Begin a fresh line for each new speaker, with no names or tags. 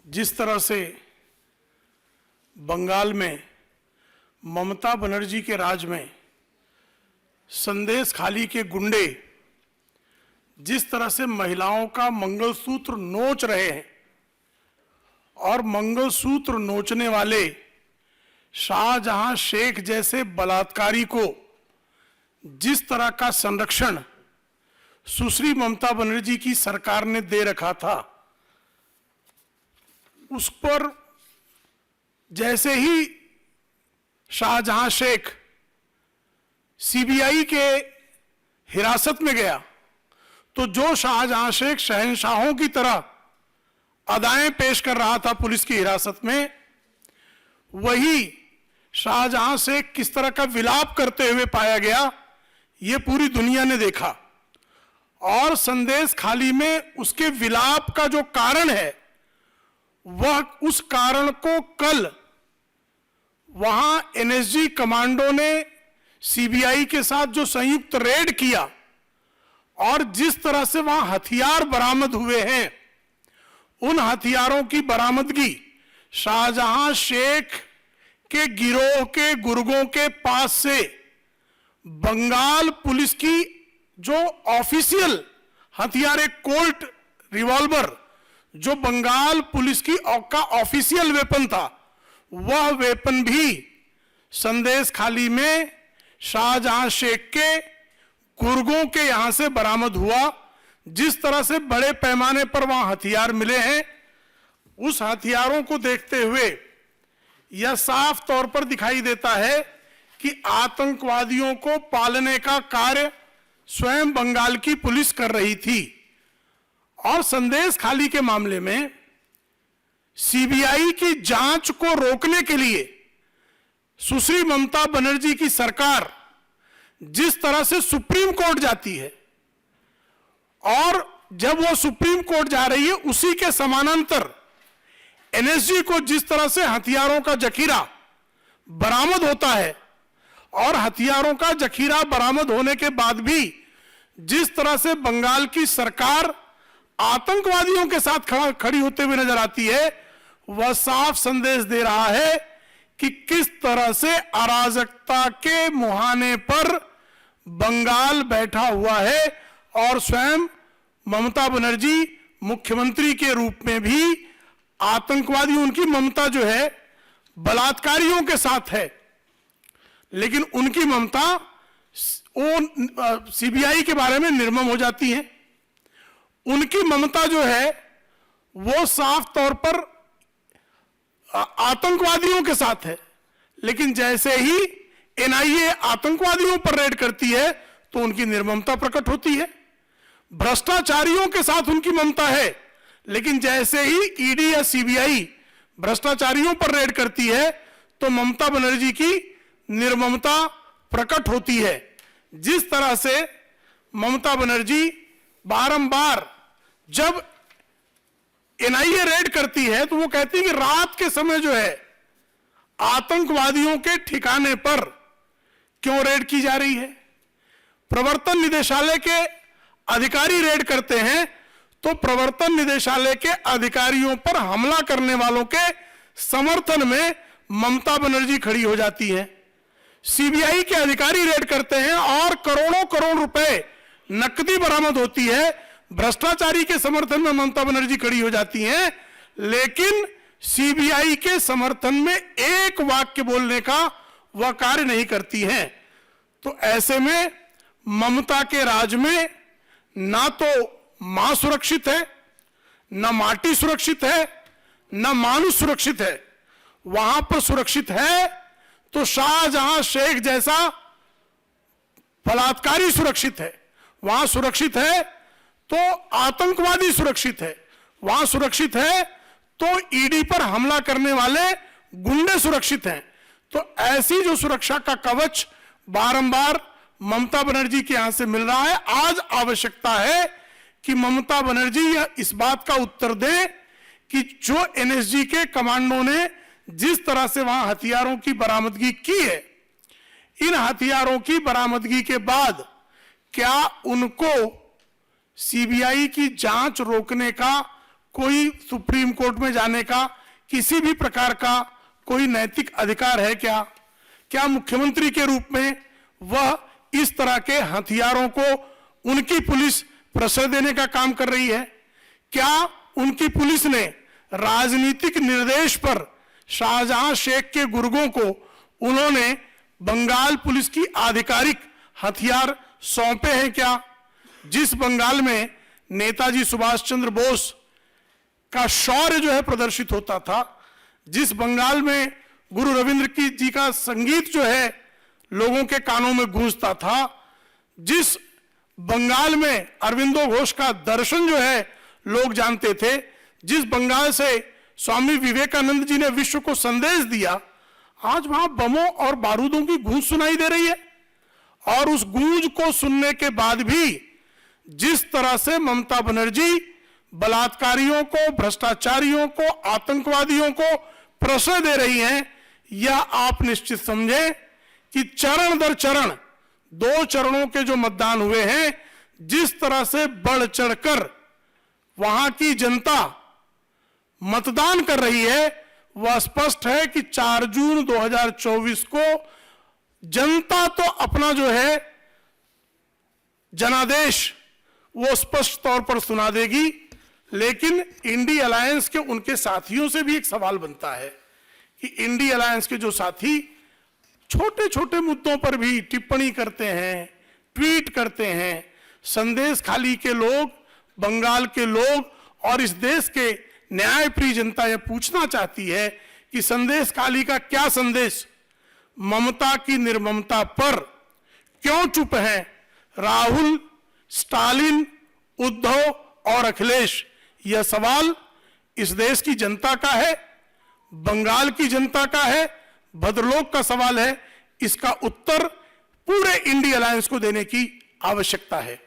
जिस तरह से बंगाल में ममता बनर्जी के राज में संदेश खाली के गुंडे जिस तरह से महिलाओं का मंगलसूत्र नोच रहे हैं और मंगलसूत्र नोचने वाले शाहजहां शेख जैसे बलात्कारी को जिस तरह का संरक्षण सुश्री ममता बनर्जी की सरकार ने दे रखा था, उस पर जैसे ही शाहजहां शेख सीबीआई के हिरासत में गया तो जो शाहजहां शेख शहंशाहों की तरह अदाएं पेश कर रहा था पुलिस की हिरासत में, वही शाहजहां शेख किस तरह का विलाप करते हुए पाया गया, ये पूरी दुनिया ने देखा। और संदेश खाली में उसके विलाप का जो कारण है, वह उस कारण को कल वहां एनएसजी कमांडो ने सीबीआई के साथ जो संयुक्त रेड किया और जिस तरह से वहां हथियार बरामद हुए हैं, उन हथियारों की बरामदगी शाहजहां शेख के गिरोह के गुर्गों के पास से बंगाल पुलिस की जो ऑफिशियल हथियार, एक कोल्ट रिवॉल्वर जो बंगाल पुलिस की का ऑफिशियल वेपन था, वह वेपन भी संदेश खाली में शाहजहां शेख के गुर्गों के यहां से बरामद हुआ। जिस तरह से बड़े पैमाने पर वहां हथियार मिले हैं, उस हथियारों को देखते हुए यह साफ तौर पर दिखाई देता है कि आतंकवादियों को पालने का कार्य स्वयं बंगाल की पुलिस कर रही थी। और संदेश खाली के मामले में सीबीआई की जांच को रोकने के लिए सुश्री ममता बनर्जी की सरकार जिस तरह से सुप्रीम कोर्ट जाती है, और जब वो सुप्रीम कोर्ट जा रही है, उसी के समानांतर एनएसजी को जिस तरह से हथियारों का जखीरा बरामद होता है, और हथियारों का जखीरा बरामद होने के बाद भी जिस तरह से बंगाल की सरकार आतंकवादियों के साथ खड़ी होते हुए नजर आती है, वह साफ संदेश दे रहा है कि किस तरह से अराजकता के मुहाने पर बंगाल बैठा हुआ है। और स्वयं ममता बनर्जी मुख्यमंत्री के रूप में भी आतंकवादी, उनकी ममता जो है बलात्कारियों के साथ है, लेकिन उनकी ममता वो सीबीआई के बारे में निर्मम हो जाती है। उनकी ममता जो है वो साफ तौर पर आतंकवादियों के साथ है, लेकिन जैसे ही एनआईए आतंकवादियों पर रेड करती है तो उनकी निर्ममता प्रकट होती है। भ्रष्टाचारियों के साथ उनकी ममता है, लेकिन जैसे ही ईडी या सीबीआई भ्रष्टाचारियों पर रेड करती है तो ममता बनर्जी की निर्ममता प्रकट होती है। जिस तरह से ममता बनर्जी बारंबार जब एनआईए रेड करती है तो वो कहती है कि रात के समय जो है आतंकवादियों के ठिकाने पर क्यों रेड की जा रही है। प्रवर्तन निदेशालय के अधिकारी रेड करते हैं तो प्रवर्तन निदेशालय के अधिकारियों पर हमला करने वालों के समर्थन में ममता बनर्जी खड़ी हो जाती है। सीबीआई के अधिकारी रेड करते हैं और करोड़ों करोड़ रुपए नकदी बरामद होती है, भ्रष्टाचारी के समर्थन में ममता बनर्जी खड़ी हो जाती हैं, लेकिन सीबीआई के समर्थन में एक वाक्य बोलने का वह कार्य नहीं करती हैं। तो ऐसे में ममता के राज में ना तो मां सुरक्षित है, ना माटी सुरक्षित है, ना मानुष सुरक्षित है। वहां पर सुरक्षित है तो शाहजहां शेख जैसा बलात्कारी सुरक्षित है, वहां सुरक्षित है तो आतंकवादी सुरक्षित है, वहां सुरक्षित है तो ईडी पर हमला करने वाले गुंडे सुरक्षित हैं। तो ऐसी जो सुरक्षा का कवच बारंबार ममता बनर्जी के यहां से मिल रहा है, आज आवश्यकता है कि ममता बनर्जी इस बात का उत्तर दे कि जो एनएसजी के कमांडो ने जिस तरह से वहां हथियारों की बरामदगी की है, इन हथियारों की बरामदगी के बाद क्या उनको सीबीआई की जांच रोकने का कोई सुप्रीम कोर्ट में जाने का किसी भी प्रकार का कोई नैतिक अधिकार है क्या? क्या मुख्यमंत्री के रूप में वह इस तरह के हथियारों को उनकी पुलिस प्रश्रय देने का काम कर रही है? क्या उनकी पुलिस ने राजनीतिक निर्देश पर शाहजहां शेख के गुर्गों को उन्होंने बंगाल पुलिस की आधिकारिक हथियार सौंपे हैं क्या? जिस बंगाल में नेताजी सुभाष चंद्र बोस का शौर्य जो है प्रदर्शित होता था, जिस बंगाल में गुरु रविंद्र की जी का संगीत जो है लोगों के कानों में गूंजता था, जिस बंगाल में अरविंदो घोष का दर्शन जो है लोग जानते थे, जिस बंगाल से स्वामी विवेकानंद जी ने विश्व को संदेश दिया, आज वहां बमों और बारूदों की गूंज सुनाई दे रही है। और उस गूंज को सुनने के बाद भी जिस तरह से ममता बनर्जी बलात्कारियों को, भ्रष्टाचारियों को, आतंकवादियों को प्रश्रय दे रही हैं, यह आप निश्चित समझें कि चरण दर चरण 2 चरणों के जो मतदान हुए हैं, जिस तरह से बढ़ चढ़कर वहां की जनता मतदान कर रही है, वह स्पष्ट है कि 4 जून 2024 को जनता तो अपना जो है जनादेश वो स्पष्ट तौर पर सुना देगी। लेकिन इंडी अलायंस के उनके साथियों से भी एक सवाल बनता है कि इंडी अलायंस के जो साथी छोटे छोटे मुद्दों पर भी टिप्पणी करते हैं, ट्वीट करते हैं, संदेश खाली के लोग, बंगाल के लोग और इस देश के न्यायप्रिय जनता यह पूछना चाहती है कि संदेश खाली का क्या संदेश ममता की निर्ममता पर क्यों चुप हैं राहुल, स्टालिन, उद्धव और अखिलेश? यह सवाल इस देश की जनता का है, बंगाल की जनता का है, भद्रलोक का सवाल है। इसका उत्तर पूरे इंडी अलायंस को देने की आवश्यकता है।